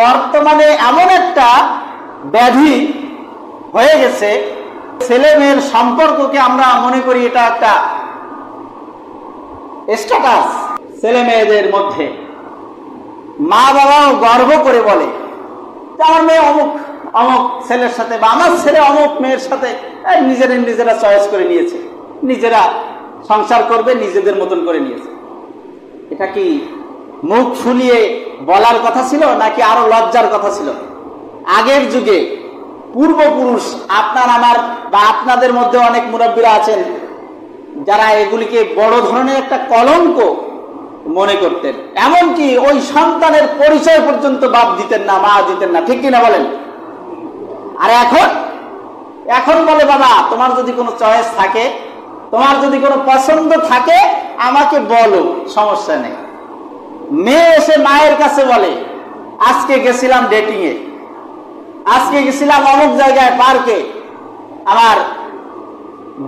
বর্তমানে এমন একটা ব্যাধি হয়ে গেছে, ছেলে মেয়ের সম্পর্ককে আমরা মনে করি এটা একটা স্ট্যাটাস। ছেলে মেয়েদের মধ্যে মা বাবাও গর্ব করে বলে যে আমার মেয়ে অমুক অমুক ছেলের সাথে, বা আমার ছেলে অমুক মেয়ের সাথে নিজেরা চয়েস করে নিয়েছে, নিজেরা সংসার করবে, নিজেদের মতন করে নিয়েছে। এটা কি মুখ ফুলিয়ে বলার কথা ছিল নাকি আরো লজ্জার কথা ছিল? আগের যুগে পূর্বপুরুষ, আপনার আমার বা আপনাদের মধ্যে অনেক মুরব্বীরা আছেন যারা এগুলিকে বড় ধরনের একটা কলঙ্ক মনে করতেন, এমনকি ওই সন্তানের পরিচয় পর্যন্ত বাপ দিতেন না, মা দিতেন না, ঠিক কিনা বলেন? আর এখন বলে বাবা তোমার যদি কোনো চয়েস থাকে, তোমার যদি কোনো পছন্দ থাকে আমাকে বলো, সমস্যা নেই। মেয়ে এসে মায়ের কাছে বলে আজকে গেছিলাম ডেটিং এ, আজকে গেছিলাম অমুক জায়গায় পার্কে আমার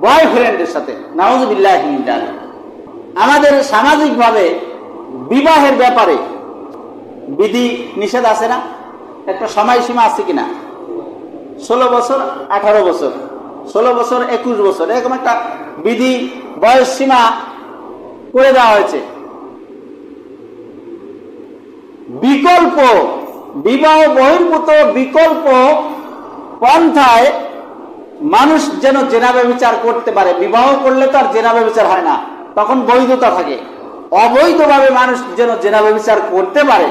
বয়ফ্রেন্ডের সাথে। নাউযুবিল্লাহি মিন যালিক। আমাদের সামাজিক ভাবে বিবাহের ব্যাপারে বিধি নিষেধ আছে না? একটা সময়সীমা আছে কিনা? 16 বছর, 18 বছর, 16 বছর, 21 বছর, এরকম একটা বিধি বয়স সীমা করে দেওয়া হয়েছে। বিকল্প বিবাহ বহির্ভূত বিকল্প পন্থায় মানুষ যেন জেনা ব্যভিচার করতে পারে। বিবাহ করলে তো আর জেনা ব্যভিচার হয় না, তখন বৈধতা থাকে। অবৈধভাবে মানুষ যেন জেনা ব্যভিচার করতে পারে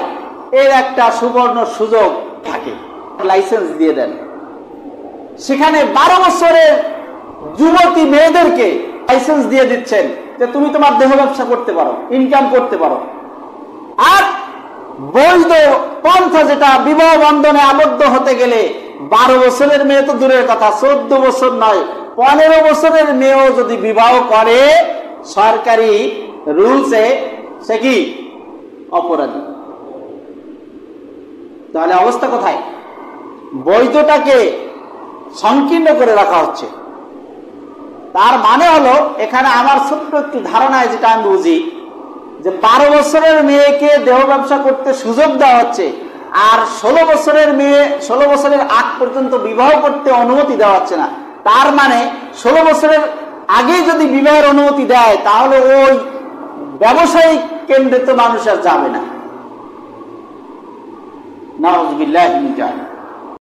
এর একটা সুবর্ণ সুযোগ থাকে, লাইসেন্স দিয়ে দেন। সেখানে 12 বছরের যুবতী মেয়েদেরকে লাইসেন্স দিয়ে দিচ্ছেন যে তুমি তোমার দেহ ব্যবসা করতে পারো, ইনকাম করতে পারো। আর বৈধ পন্থা যেটা, বিবাহ বন্ধনে আবদ্ধ হতে গেলে 12 বছরের মেয়ে তো দূরের কথা, 14 বছর নয় 15 বছরের মেয়েও যদি বিবাহ করে সরকারি রুলসে, সে কি অপরাধী। তাহলে অবস্থা কোথায়? বৈধটাকে সংকীর্ণ করে রাখা হচ্ছে। তার মানে হলো, এখানে আমার ছোট্ট একটু ধারণায় যেটা আমি বুঝি, যে 12 বছরের মেয়েকে দেহ ব্যবসা করতে সুযোগ দেওয়া হচ্ছে, আর 16 বছরের মেয়ে 16 বছরের আগ পর্যন্ত বিবাহ করতে অনুমতি দেওয়া হচ্ছে না। তার মানে 16 বছরের আগে যদি বিবাহের অনুমতি দেয় তাহলে ওই ব্যবসায়িক কেন্দ্রে তো মানুষ আর যাবে না। নাউযুবিল্লাহি মিন যালিক।